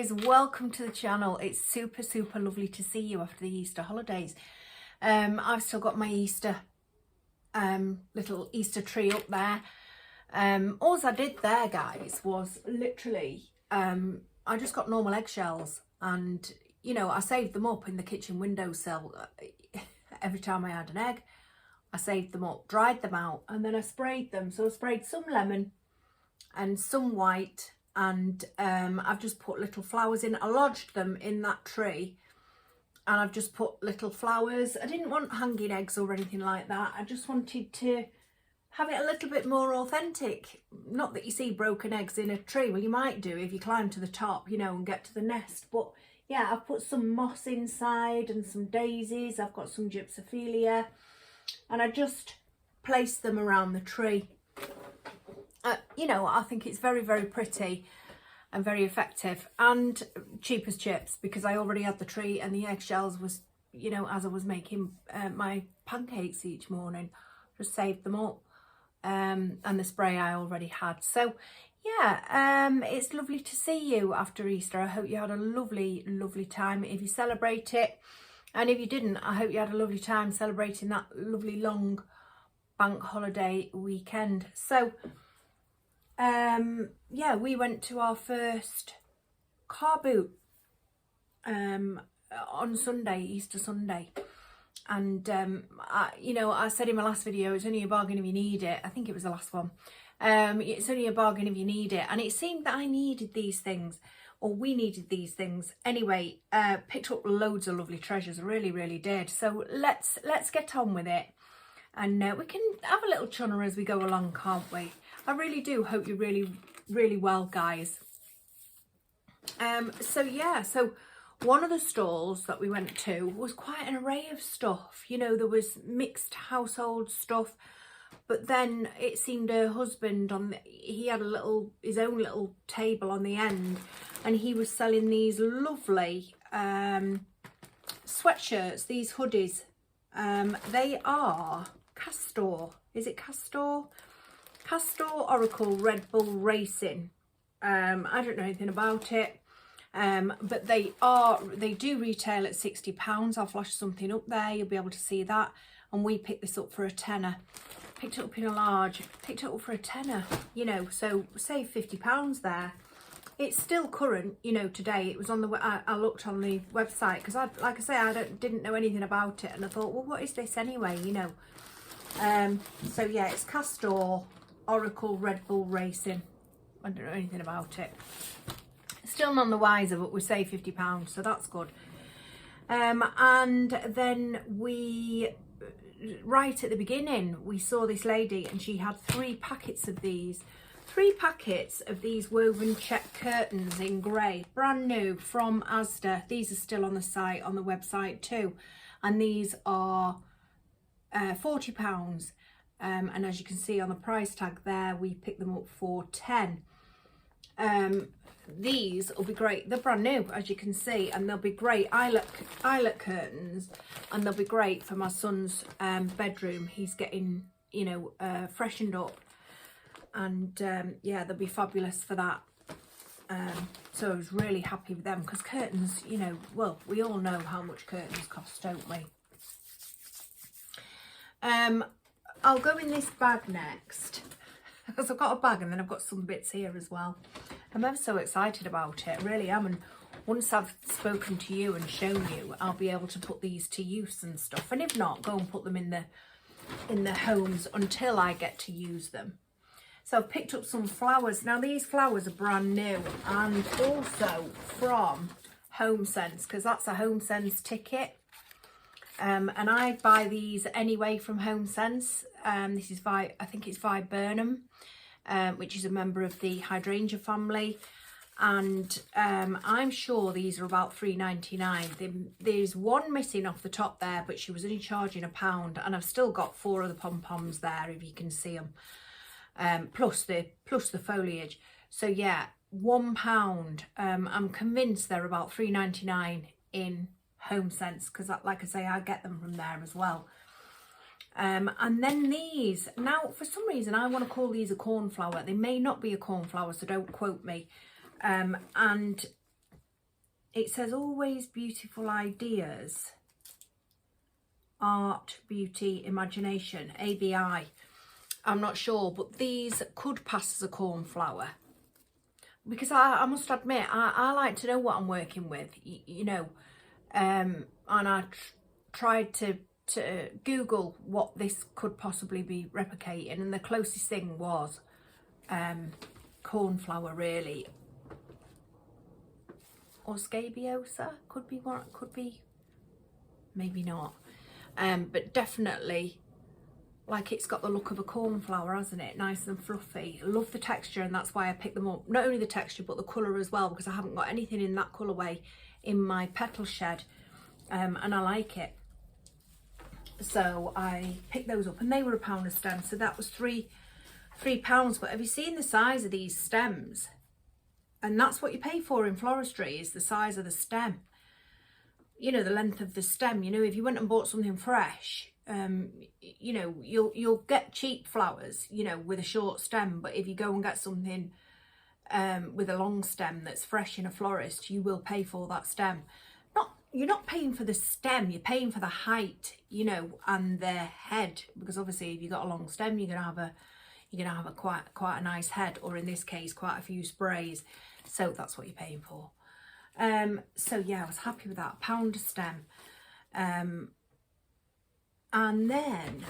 guys, welcome to the channel. It's super lovely to see you after the Easter holidays. I've still got my Easter little Easter tree up there. All I did there, guys, was literally I just got normal eggshells, and you know, I saved them up in the kitchen windowsill. Every time I had an egg, I saved them up, dried them out, and then I sprayed them. So I sprayed some lemon and some white, and I've just put little flowers in. I lodged them in that tree, and I've just put little flowers. I didn't want hanging eggs or anything like that. I just wanted to have it a little bit more authentic. Not that you see broken eggs in a tree. Well, you might do if you climb to the top, you know, and get to the nest. But yeah, I've put some moss inside and some daisies. I've got some gypsophilia, and I just placed them around the tree. You know, I think it's very pretty and very effective and cheap as chips, because I already had the tree, and the eggshells was, you know, as I was making my pancakes each morning, just saved them up, and the spray I already had. So yeah, it's lovely to see you after Easter. I hope you had a lovely time if you celebrate it, and if you didn't, I hope you had a lovely time celebrating that lovely long bank holiday weekend. So yeah, we went to our first car boot on Sunday, Easter Sunday, and you know, I said in my last video, it's only a bargain if you need it. I think it was the last one. It's only a bargain if you need it, and it seemed that I needed these things, or we needed these things anyway. Picked up loads of lovely treasures, I really did. So let's get on with it, and we can have a little chunner as we go along, can't we? I really do hope you're really well, guys. So yeah, so one of the stalls that we went to was quite an array of stuff. You know, there was mixed household stuff, but then it seemed her husband, he had his own little table on the end, and he was selling these lovely sweatshirts, these hoodies. They are Castor. Is it Castor? Castor Oracle Red Bull Racing. I don't know anything about it, but they do retail at £60. I'll flash something up there, you'll be able to see that. And we picked this up for a tenner. Picked it up in a large, picked it up for a tenner, you know, so save £50 there. It's still current, you know, today. It was on the, I looked on the website, because like I say, I didn't know anything about it, and I thought, well, what is this anyway, you know? So yeah, it's Castor Oracle Red Bull Racing. I don't know anything about it. Still none the wiser, but we save £50, so that's good. And then we, right at the beginning, we saw this lady, and she had 3 packets of these. 3 packets of these woven check curtains in grey, brand new from Asda. These are still on the site, on the website too, and these are £40. And as you can see on the price tag there, we picked them up for 10. These will be great. They're brand new, as you can see, and they'll be great eyelet curtains, and they'll be great for my son's bedroom. He's getting, you know, freshened up, and yeah, they'll be fabulous for that. So I was really happy with them, because curtains, you know, well, we all know how much curtains cost, don't we? I'll go in this bag next, because I've got a bag, and then I've got some bits here as well. I'm ever so excited about it, I really am. And once I've spoken to you and shown you, I'll be able to put these to use and stuff. And if not, go and put them in the homes until I get to use them. So I've picked up some flowers. Now these flowers are brand new, and also from HomeSense, because that's a HomeSense ticket. And I buy these anyway from HomeSense. This is I think it's Viburnum, which is a member of the hydrangea family, and I'm sure these are about £3.99. There's one missing off the top there, but she was only charging £1, and I've still got 4 of the pom-poms there, if you can see them, plus the foliage. So yeah, £1. I'm convinced they're about £3.99 in HomeSense, because like I say, I get them from there as well. And then these, now for some reason I want to call these a cornflower. They may not be a cornflower, so don't quote me. And it says always beautiful ideas, art, beauty, imagination, ABI. I'm not sure, but these could pass as a cornflower. Because I must admit, I like to know what I'm working with, you know. And I tried to Google what this could possibly be replicating, and the closest thing was cornflower, really. Or scabiosa, could be one, could be, maybe not. But definitely, like, it's got the look of a cornflower, hasn't it? Nice and fluffy. I love the texture, and that's why I picked them up. Not only the texture, but the colour as well, because I haven't got anything in that colourway in my petal shed, and I like it. So I picked those up, and they were £1 a stem, so that was £3. But have you seen the size of these stems? And that's what you pay for in floristry, is the size of the stem. You know, the length of the stem. You know, if you went and bought something fresh, you know, you'll get cheap flowers, you know, with a short stem. But if you go and get something with a long stem that's fresh in a florist, you will pay for that stem. You're not paying for the stem, you're paying for the height, you know, and the head, because obviously if you've got a long stem, you're gonna have a quite a nice head, or in this case quite a few sprays. So that's what you're paying for. So yeah, I was happy with that, £1 a stem. And then,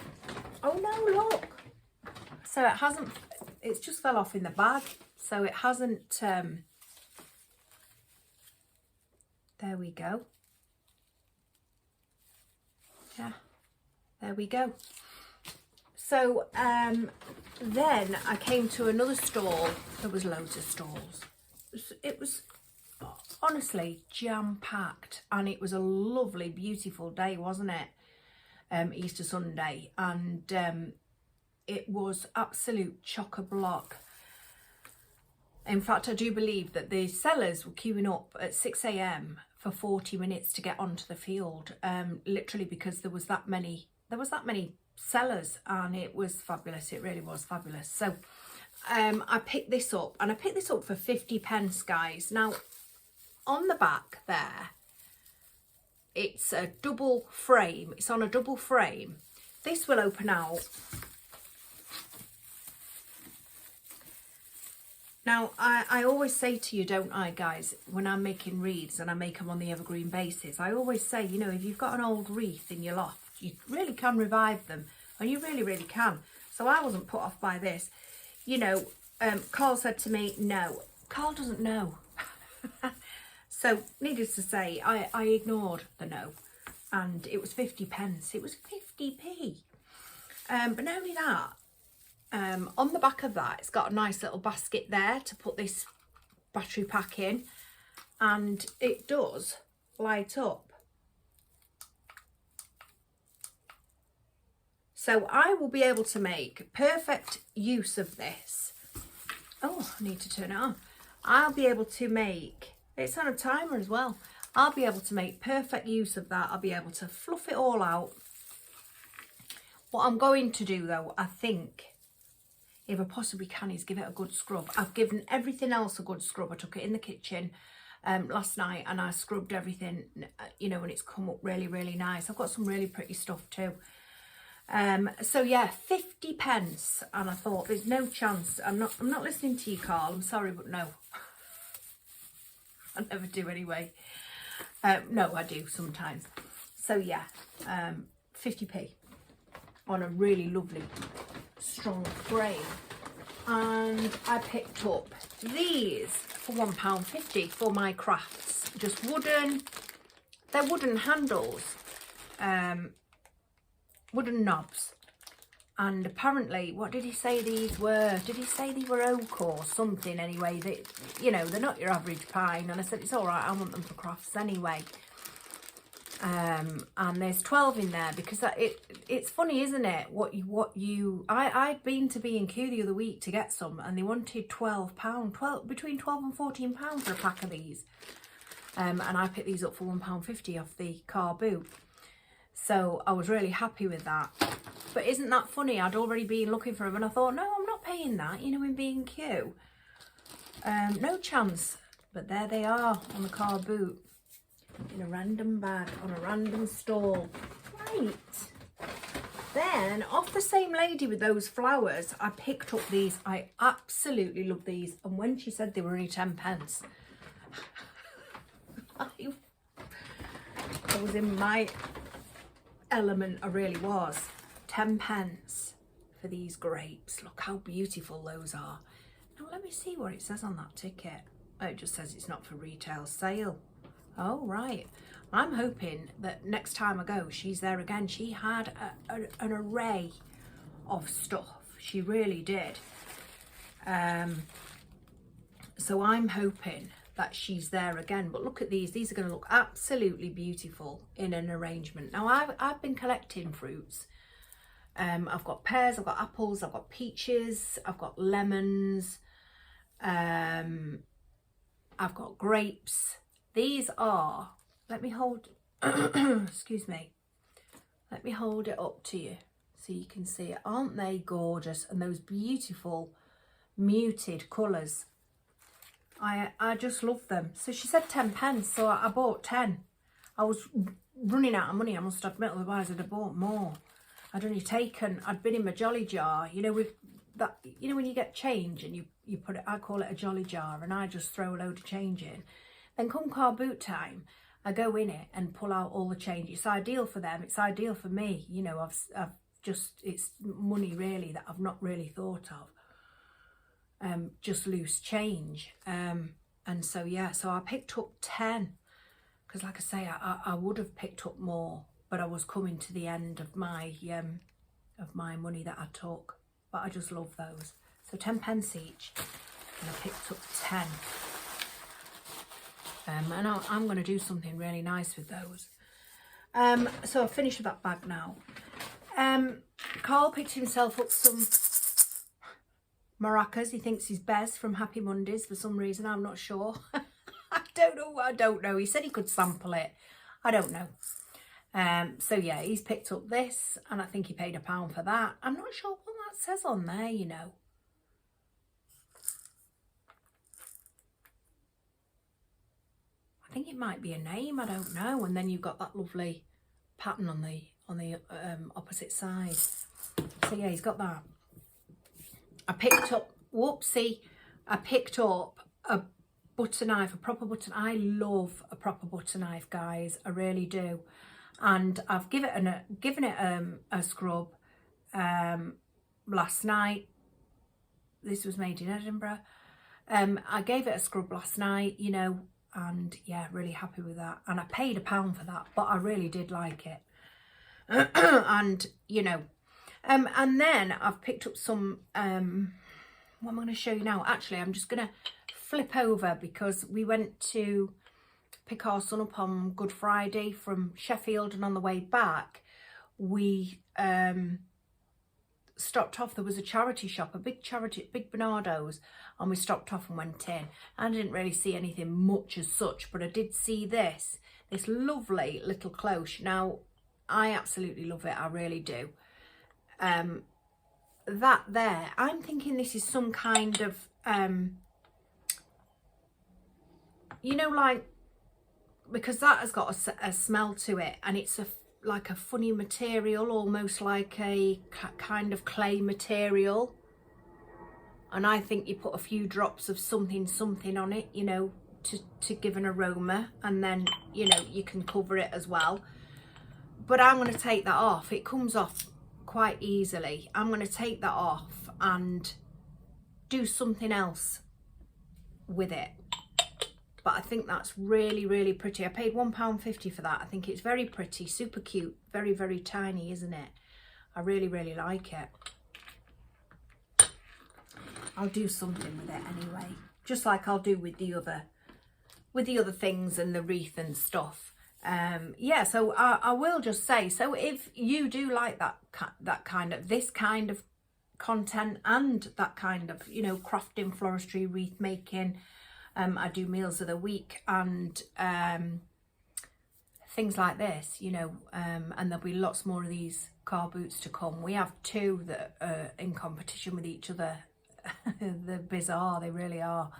oh no, look, so it hasn't, it's just fell off in the bag, so it hasn't, there we go. Yeah, there we go. So then I came to another stall. There was loads of stalls. It was honestly jam-packed, and it was a lovely, beautiful day, wasn't it? Easter Sunday, and it was absolute chock-a-block. In fact, I do believe that the sellers were queuing up at 6 AM for 40 minutes to get onto the field, literally because there was that many sellers, and it was fabulous. It really was fabulous. So I picked this up, and I picked this up for 50p, guys. Now on the back there, it's a double frame. It's on a double frame. This will open out. Now, I always say to you, don't I, guys, when I'm making wreaths and I make them on the evergreen basis, I always say, you know, if you've got an old wreath in your loft, you really can revive them, and you really, really can. So I wasn't put off by this. You know, Carl said to me, no. Carl doesn't know. So, needless to say, I ignored the no, and it was 50p. It was 50p. But not only that, on the back of that, it's got a nice little basket there to put this battery pack in, and it does light up. So I will be able to make perfect use of this. Oh, I need to turn it on. I'll be able to make, it's on a timer as well. I'll be able to make perfect use of that. I'll be able to fluff it all out. What I'm going to do though, I think, if I possibly can, is give it a good scrub. I've given everything else a good scrub. I took it in the kitchen last night, and I scrubbed everything, you know, and it's come up really, really nice. I've got some really pretty stuff too. So yeah, 50p, and I thought there's no chance. I'm not listening to you, Carl. I'm sorry, but no. I never do anyway. No, I do sometimes. So yeah, 50p on a really lovely strong frame. And I picked up these for £1.50 for my crafts. Just wooden, they're wooden handles, wooden knobs. And apparently, what did he say these were? Did he say they were oak or something anyway? That, you know, they're not your average pine. And I said, it's all right, I want them for crafts anyway. And there's 12 in there, because it's funny, isn't it? I'd been to B&Q the other week to get some, and they wanted £12, between £12 and £14 for a pack of these. And I picked these up for £1.50 off the car boot. So I was really happy with that. But isn't that funny? I'd already been looking for them, and I thought, no, I'm not paying that, you know, in B&Q. No chance. But there they are on the car boot in a random bag on a random stall. Right. Then off the same lady with those flowers, I picked up these. I absolutely love these. And when she said they were only 10 pence, I was in my element. I really was. 10 pence for these grapes. Look how beautiful those are. Now let me see what it says on that ticket. Oh, it just says it's not for retail sale. Oh, right. I'm hoping that next time I go, she's there again. She had an array of stuff. She really did. So I'm hoping that she's there again. But look at these. These are going to look absolutely beautiful in an arrangement. Now, I've been collecting fruits. I've got pears, I've got apples, I've got peaches, I've got lemons. I've got grapes. These are, let me hold, excuse me, let me hold it up to you so you can see it. Aren't they gorgeous? And those beautiful muted colours. I just love them. So she said 10 pence, so I bought 10. I was running out of money, I must admit, otherwise I'd have bought more. I'd only taken, I'd been in my jolly jar, you know, with that, you know, when you get change and you put it, I call it a jolly jar, and I just throw a load of change in. Then come car boot time, I go in it and pull out all the change. It's ideal for them, it's ideal for me, you know. I've just, it's money really that I've not really thought of. Just loose change. And so yeah, so I picked up 10, because like I say, I would have picked up more, but I was coming to the end of my money that I took. But I just love those. So 10 pence each, and I picked up 10. And I'm going to do something really nice with those. So I've finished with that bag now. Carl picked himself up some maracas. He thinks he's Bez from Happy Mondays for some reason. I'm not sure. I don't know. He said he could sample it. I don't know. So yeah, he's picked up this, and I think he paid £1 for that. I'm not sure what that says on there, you know. I think it might be a name, I don't know. And then you've got that lovely pattern on the opposite side. So yeah, he's got that. I picked up, whoopsie, I picked up a butter knife, a proper butter. I love a proper butter knife, guys. I really do. And I've given it a scrub last night. This was made in Edinburgh. I gave it a scrub last night, you know, and yeah, really happy with that. And I paid £1 for that, but I really did like it. And you know, and then I've picked up some, what am I going to show you now? Actually, I'm just going to flip over, because we went to pick our son up on Good Friday from Sheffield, and on the way back we stopped off. There was a charity shop, a big Bernardo's, and we stopped off and went in. I didn't really see anything much as such, but I did see this lovely little cloche. Now I absolutely love it, I really do. That there, I'm thinking this is some kind of you know, like, because that has got a smell to it, and it's like a funny material, almost like a kind of clay material. And I think you put a few drops of something on it, you know, to give an aroma, and then, you know, you can cover it as well. But I'm going to take that off. It comes off quite easily. I'm going to take that off and do something else with it. But I think that's really, really pretty. I paid £1.50 for that. I think it's very pretty, super cute, very, very tiny, isn't it? I really, really like it. I'll do something with it anyway, just like I'll do with the other things and the wreath and stuff. Yeah, so I will just say, so if you do like that kind of, this kind of content, and that kind of, you know, crafting, floristry, wreath making, I do meals of the week and things like this, you know, and there'll be lots more of these car boots to come. We have 2 that are in competition with each other. They're bizarre, they really are.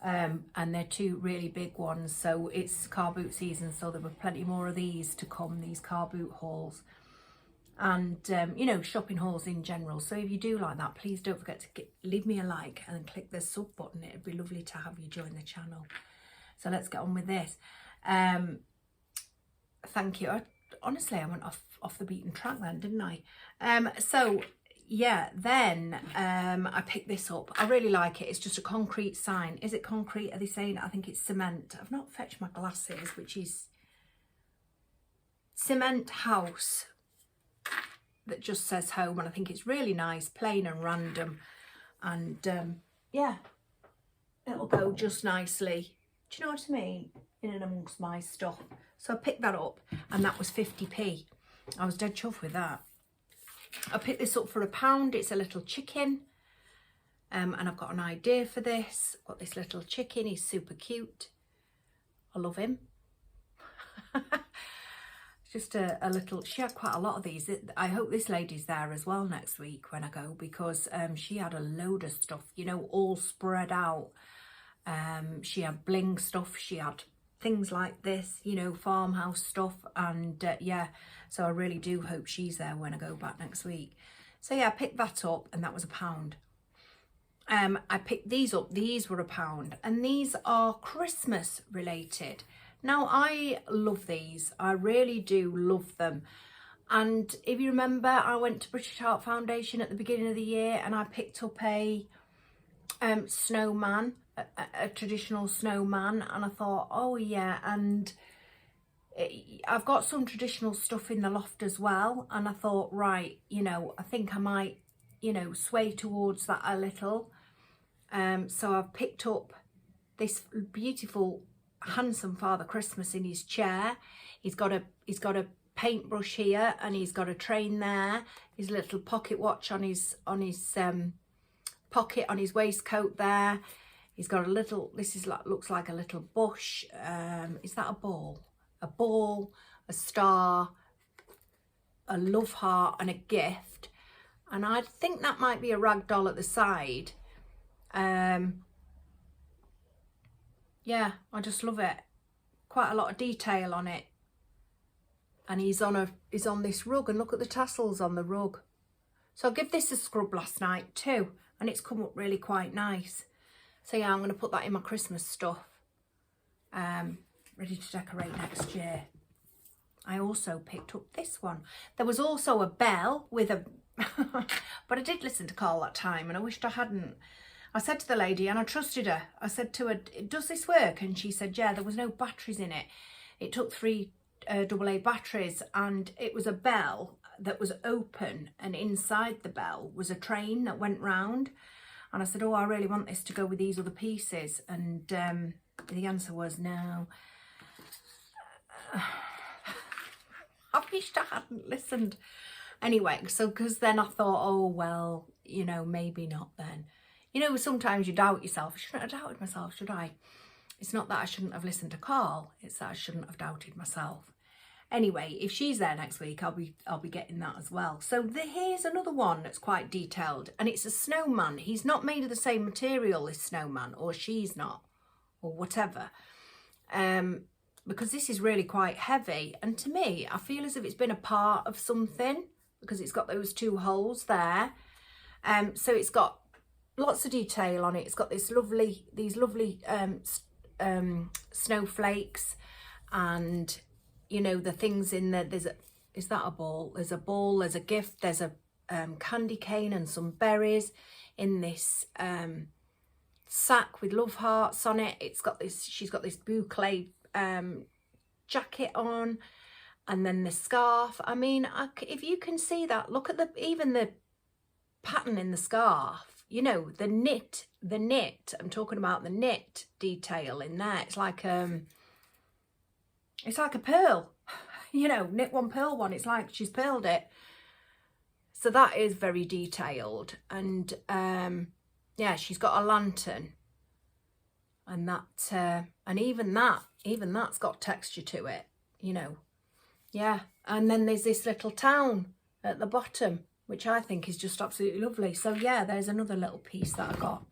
and they're two really big ones. So it's car boot season, so there were plenty more of these to come, these car boot hauls. And you know, shopping hauls in general. So if you do like that, please don't forget to leave me a like and click the sub button. It'd be lovely to have you join the channel. So let's get on with this. Thank you. Honestly, I went off the beaten track then, didn't I? So yeah, then I picked this up. I really like it. It's just a concrete sign. Is it concrete? Are they saying? I think it's cement. I've not fetched my glasses, which is cement house that just says home, and I think it's really nice, plain and random, and yeah, it'll go just nicely. Do you know what I mean? In and amongst my stuff. So I picked that up, and that was 50p. I was dead chuffed with that. I picked this up for £1. It's a little chicken, and I've got an idea for this. Got this little chicken. He's super cute. I love him. Just a little, she had quite a lot of these. I hope this lady's there as well next week when I go, because she had a load of stuff, you know, all spread out. She had bling stuff, she had things like this, you know, farmhouse stuff, and yeah, so I really do hope she's there when I go back next week. So yeah, I picked that up, and that was £1. I picked these up, these were £1, and these are Christmas related. Now, I love these. I really do love them. And if you remember, I went to British Heart Foundation at the beginning of the year, and I picked up a snowman, a traditional snowman. And I thought, oh yeah, and I've got some traditional stuff in the loft as well. And I thought, right, you know, I think I might, you know, sway towards that a little. So I've picked up this beautiful handsome Father Christmas in his chair. He's got a paintbrush here, and he's got a train there. His little pocket watch on his pocket on his waistcoat there. He's got a little, this is like, looks like a little bush. Is that a ball? A ball, a star, a love heart, and a gift. And I think that might be a rag doll at the side. Yeah, I just love it. Quite a lot of detail on it. And he's on this rug, and look at the tassels on the rug. So I gave this a scrub last night too, and it's come up really quite nice. So yeah, I'm going to put that in my Christmas stuff. Ready to decorate next year. I also picked up this one. There was also a bell with a... but I did listen to Carl that time, and I wished I hadn't. I said to the lady, and I trusted her, I said to her, does this work? And she said, yeah, there was no batteries in it. It took 3 AA batteries, and it was a bell that was open, and inside the bell was a train that went round. And I said, oh, I really want this to go with these other pieces. And the answer was no. I wished I hadn't listened. Anyway, so because then I thought, oh, well, you know, maybe not then. You know, sometimes you doubt yourself. I shouldn't have doubted myself, should I? It's not that I shouldn't have listened to Carl. It's that I shouldn't have doubted myself. Anyway, if she's there next week, I'll be getting that as well. So here's another one that's quite detailed, and it's a snowman. He's not made of the same material, this snowman, or she's not, or whatever. Because this is really quite heavy, and to me, I feel as if it's been a part of something, because it's got those 2 holes there. So it's got lots of detail on it. It's got these lovely snowflakes, and you know, the things in there. Is that a ball? There's a ball, there's a gift, there's a candy cane and some berries in this sack with love hearts on it. It's got this, she's got this boucle jacket on, and then the scarf. I mean, if you can see that, look at even the pattern in the scarf. You know, the knit, I'm talking about the knit detail in there. It's like a pearl, you know, knit one, pearl one. It's like she's pearled it. So that is very detailed. And yeah, she's got a lantern, and that, and even that's got texture to it, you know. Yeah, and then there's this little town at the bottom, which I think is just absolutely lovely. So yeah, there's another little piece that I got.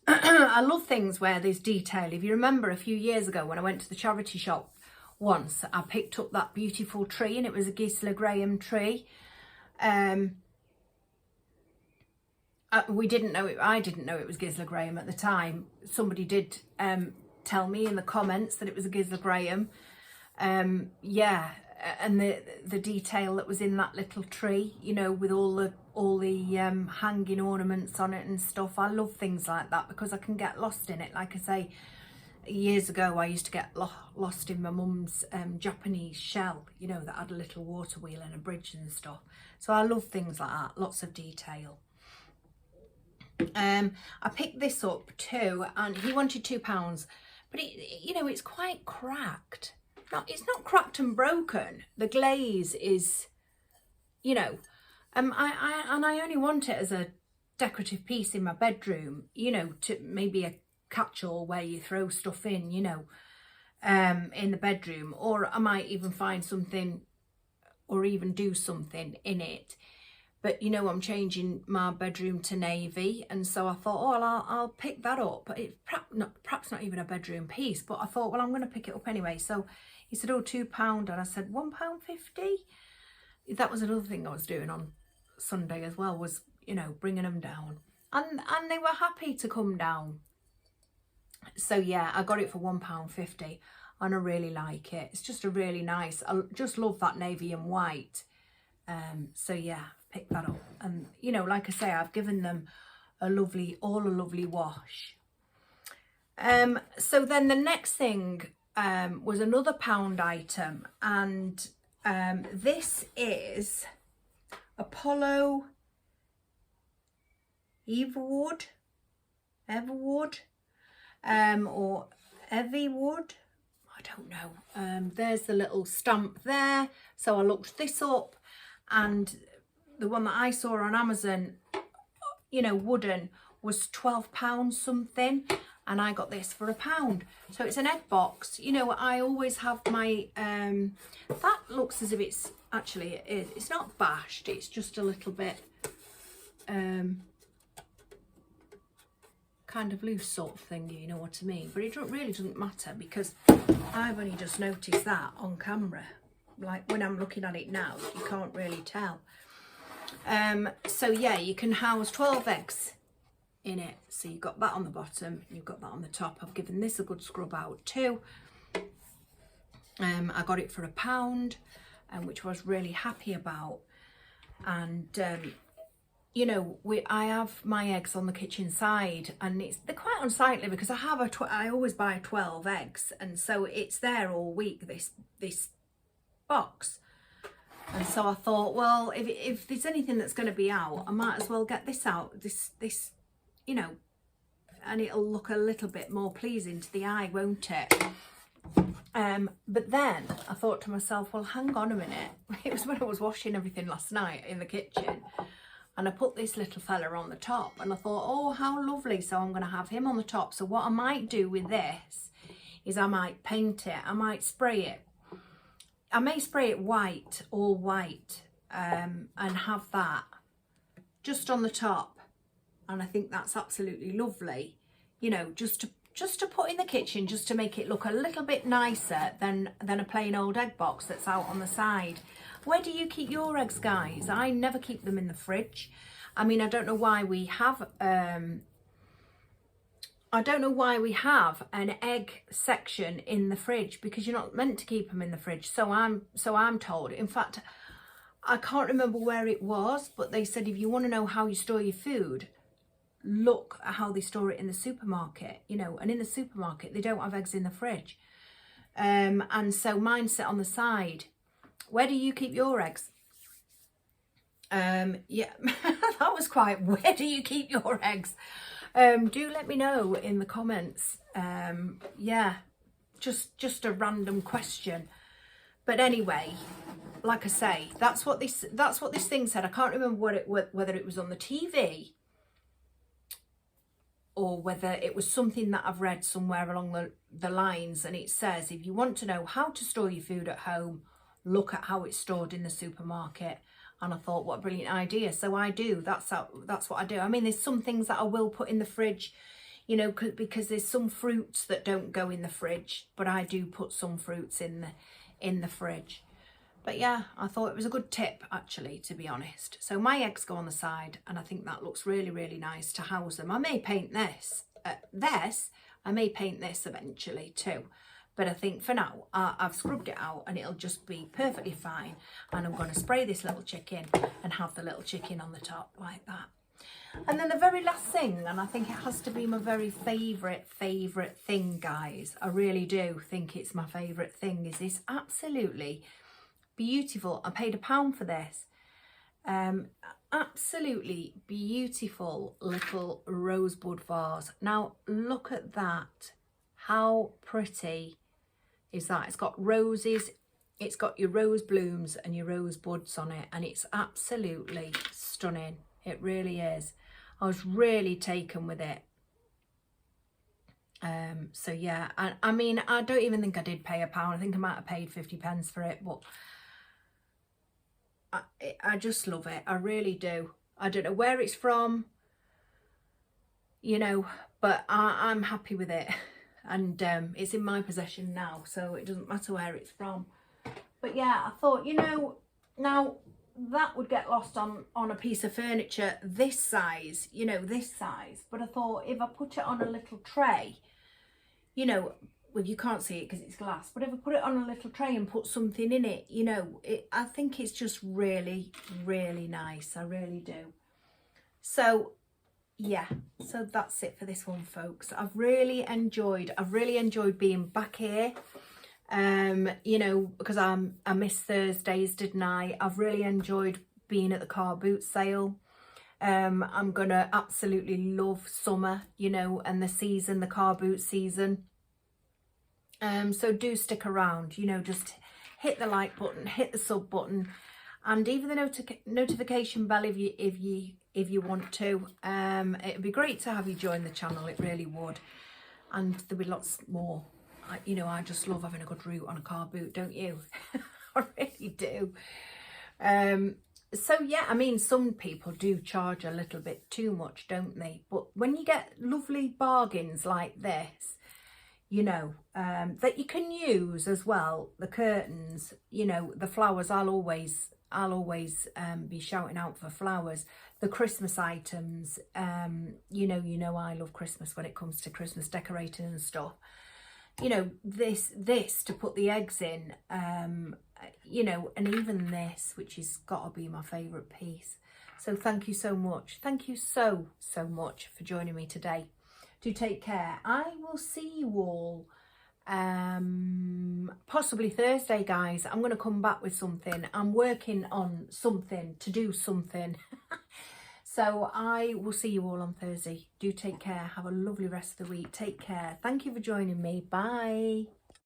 I love things where there's detail. If you remember a few years ago when I went to the charity shop once, I picked up that beautiful tree, and it was a Gisela Graham tree. We didn't know it. I didn't know it was Gisela Graham at the time. Somebody did tell me in the comments that it was a Gisela Graham. Yeah, and the detail that was in that little tree, you know, with all the hanging ornaments on it and stuff. I love things like that because I can get lost in it. Like I say, years ago I used to get lost in my mum's Japanese shell, you know, that had a little water wheel and a bridge and stuff. So I love things like that, lots of detail. I picked this up too, and he wanted £2, but you know, it's quite cracked. It's not cracked and broken. The glaze is, you know, I only want it as a decorative piece in my bedroom, you know, to maybe a catch-all where you throw stuff in, you know, in the bedroom, or I might even find something or even do something in it. But, you know, I'm changing my bedroom to navy, and so I thought, oh, well, I'll pick that up. It's perhaps not even a bedroom piece, but I thought, well, I'm going to pick it up anyway. So he said, oh, £2, and I said, £1.50. That was another thing I was doing on Sunday as well, was, you know, bringing them down. And they were happy to come down. So, yeah, I got it for £1.50, and I really like it. It's just a really nice, I just love that navy and white. So, yeah, pick that up. And, you know, like I say, I've given them a lovely wash. So then the next thing was another £1 item, and this is Apollo Everwood, or Everwood, I don't know. There's the little stamp there. So I looked this up, and the one that I saw on Amazon, you know, wooden, was £12 something, and I got this for £1. So it's an egg box. You know, I always have my that looks as if it's actually, it is, it's not bashed, it's just a little bit kind of loose sort of thing, you know what I mean? But it really doesn't matter, because I've only just noticed that on camera. Like when I'm looking at it now, you can't really tell. So yeah, you can house 12 eggs in it. So you've got that on the bottom, you've got that on the top. I've given this a good scrub out too. I got it for £1, which I was really happy about. And you know, I have my eggs on the kitchen side, and they're quite unsightly because I always buy 12 eggs, and so it's there all week, this box. And so I thought, well, if there's anything that's going to be out, I might as well get this out, this, you know, and it'll look a little bit more pleasing to the eye, won't it? But then I thought to myself, well, hang on a minute. It was when I was washing everything last night in the kitchen, and I put this little fella on the top, and I thought, oh, how lovely. So I'm going to have him on the top. So what I might do with this is I might paint it. I might spray it. I may spray it white, all white, and have that just on the top. And I think that's absolutely lovely. You know, just to put in the kitchen, just to make it look a little bit nicer than a plain old egg box that's out on the side. Where do you keep your eggs, guys? I never keep them in the fridge. I mean, I don't know why we have an egg section in the fridge, because you're not meant to keep them in the fridge. So I'm told. In fact, I can't remember where it was, but they said if you want to know how you store your food, look at how they store it in the supermarket, you know, and in the supermarket, they don't have eggs in the fridge. And so mine sit on the side. Where do you keep your eggs? Yeah, that was quite, where do you keep your eggs? Do let me know in the comments. Yeah, just a random question. But anyway, like I say, that's what this thing said. I can't remember whether it was on the TV or whether it was something that I've read somewhere along the lines, and it says, if you want to know how to store your food at home, look at how it's stored in the supermarket. And I thought, what a brilliant idea. So I do. That's what I do. I mean, there's some things that I will put in the fridge, you know, because there's some fruits that don't go in the fridge, but I do put some fruits in the fridge. But yeah, I thought it was a good tip, actually, to be honest. So my eggs go on the side, and I think that looks really, really nice to house them. I may paint this. I may paint this eventually too. But I think for now, I've scrubbed it out and it'll just be perfectly fine. And I'm going to spray this little chicken and have the little chicken on the top like that. And then the very last thing, and I think it has to be my very favourite thing, guys. I really do think it's my favourite thing, is this absolutely beautiful. I paid £1 for this. Absolutely beautiful little rosebud vase. Now look at that. How pretty is that? It's got roses, it's got your rose blooms and your rose buds on it, and it's absolutely stunning. It really is. I was really taken with it. So yeah, I mean, I don't even think I did pay £1. I think I might have paid 50p for it, but I just love it. I really do. I don't know where it's from, you know, but I'm happy with it. And it's in my possession now, so it doesn't matter where it's from. But yeah, I thought, you know, now that would get lost on a piece of furniture this size, you know, this size. But I thought if I put it on a little tray, you know, well, you can't see it because it's glass, but if I put it on a little tray and put something in it, you know, I think it's just really, really nice. I really do. So yeah, so that's it for this one, folks. I've really enjoyed being back here. You know, because I missed Thursdays, didn't I? I've really enjoyed being at the car boot sale. I'm gonna absolutely love summer, you know, and the season, the car boot season. So do stick around, you know, just hit the like button, hit the sub button, and even the notification bell if you want to. It'd be great to have you join the channel, it really would. And there'll be lots more. You know, I just love having a good route on a car boot, don't you? I really do. So yeah, I mean, some people do charge a little bit too much, don't they? But when you get lovely bargains like this, you know, that you can use as well, the curtains, you know, the flowers, I'll always be shouting out for flowers, the Christmas items, you know I love Christmas when it comes to Christmas decorating and stuff. You know, this to put the eggs in, you know, and even this, which has got to be my favourite piece. So thank you so much. Thank you so much for joining me today. Do take care. I will see you all possibly Thursday, guys. I'm going to come back with something. I'm working on something, to do something. So I will see you all on Thursday. Do take care. Have a lovely rest of the week. Take care. Thank you for joining me. Bye.